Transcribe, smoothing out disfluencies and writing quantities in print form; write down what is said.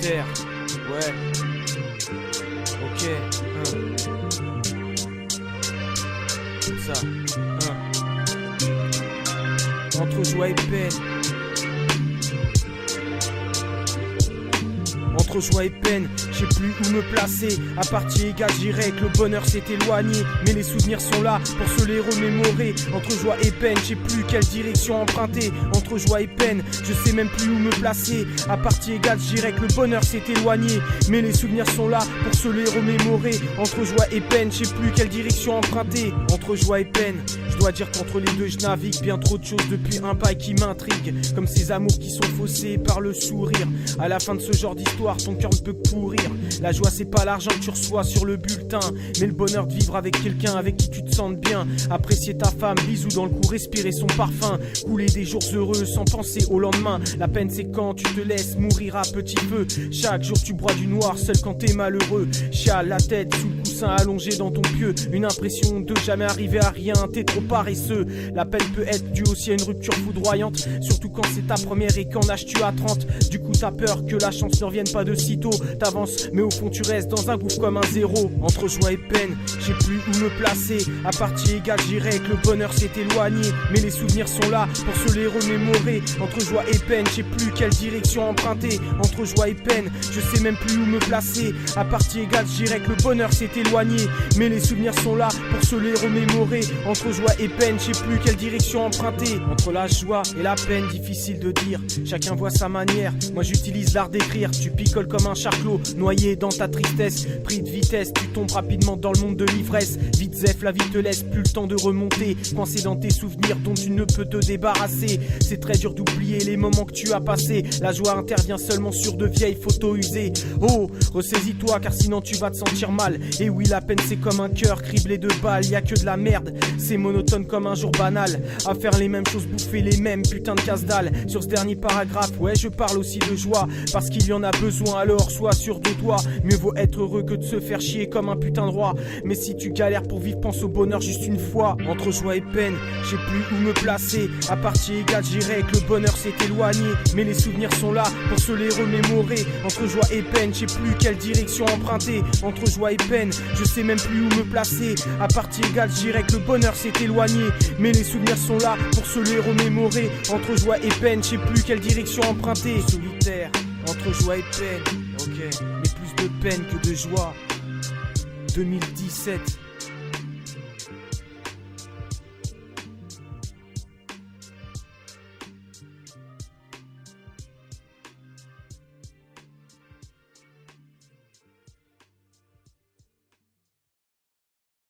solitaire. Ouais. Ok. Ça. Entre joie et peine. Entre joie et peine, je sais plus où me placer. À partie égale, j'irai que le bonheur s'est éloigné. Mais les souvenirs sont là pour se les remémorer. Entre joie et peine, je sais plus quelle direction emprunter. Entre joie et peine, je sais même plus où me placer. À partie égale, j'irai que le bonheur s'est éloigné. Mais les souvenirs sont là pour se les remémorer. Entre joie et peine, je sais plus quelle direction emprunter. Entre joie et peine, je dois dire qu'entre les deux je navigue. Bien trop de choses depuis un bail qui m'intrigue. Comme ces amours qui sont faussés par le sourire. À la fin de ce genre d'histoire, ton cœur ne peut pourrir. La joie c'est pas l'argent que tu reçois sur le bulletin, mais le bonheur de vivre avec quelqu'un avec qui tu te sens bien. Apprécier ta femme, bisous dans le cou, respirer son parfum. Couler des jours heureux sans penser au lendemain. La peine c'est quand tu te laisses mourir à petit feu. Chaque jour tu broies du noir seul quand t'es malheureux. Chiale la tête sous le coussin allongé dans ton pieu. Une impression de jamais arriver à rien, t'es trop paresseux. La peine peut être due aussi à une rupture foudroyante, surtout quand c'est ta première et qu'en âge tu as 30. Du coup t'as peur que la chance ne revienne pas de sitôt. T'avances mais au fond tu restes dans un gouffre comme un zéro. Entre joie et peine, je sais plus où me placer. À partie égale, j'irai que le bonheur s'est éloigné. Mais les souvenirs sont là pour se les remémorer. Entre joie et peine, je sais plus quelle direction emprunter. Entre joie et peine, je sais même plus où me placer. À partie égale, j'irai que le bonheur s'est éloigné. Mais les souvenirs sont là pour se les remémorer. Entre joie et peine, je sais plus quelle direction emprunter. Entre la joie et la peine, difficile de dire. Chacun voit sa manière, moi j'utilise l'art d'écrire. Tu picoles comme un charclot, noyé dans ta tristesse. Pris de vitesse, tu tombes rapidement dans le monde de l'ivresse. Vite zef, la vie te laisse plus le temps de remonter. Coincé dans tes souvenirs dont tu ne peux te débarrasser. C'est très dur d'oublier les moments que tu as passés. La joie intervient seulement sur de vieilles photos usées. Oh, ressaisis-toi car sinon tu vas te sentir mal. Et oui, la peine c'est comme un cœur criblé de balles. Y a que de la merde, c'est monotone comme un jour banal. À faire les mêmes choses, bouffer les mêmes putains de casse-dalle. Sur ce dernier paragraphe, ouais je parle aussi de joie. Parce qu'il y en a besoin, alors sois sûr de toi. Mieux vaut être heureux que de se faire chier comme un putain de roi. Mais si tu galères pour vivre, pense au bonheur juste une fois. Entre joie et peine, je sais plus où me placer. À partie égale, j'irai que le bonheur s'est éloigné. Mais les souvenirs sont là pour se les remémorer. Entre joie et peine, je sais plus quelle direction emprunter. Entre joie et peine, je sais même plus où me placer. À partie égale, j'irai que le bonheur s'est éloigné. Mais les souvenirs sont là pour se les remémorer. Entre joie et peine, je sais plus quelle direction emprunter. Solitaire, entre joie et peine, ok, mais plus de peine que de joie. 2017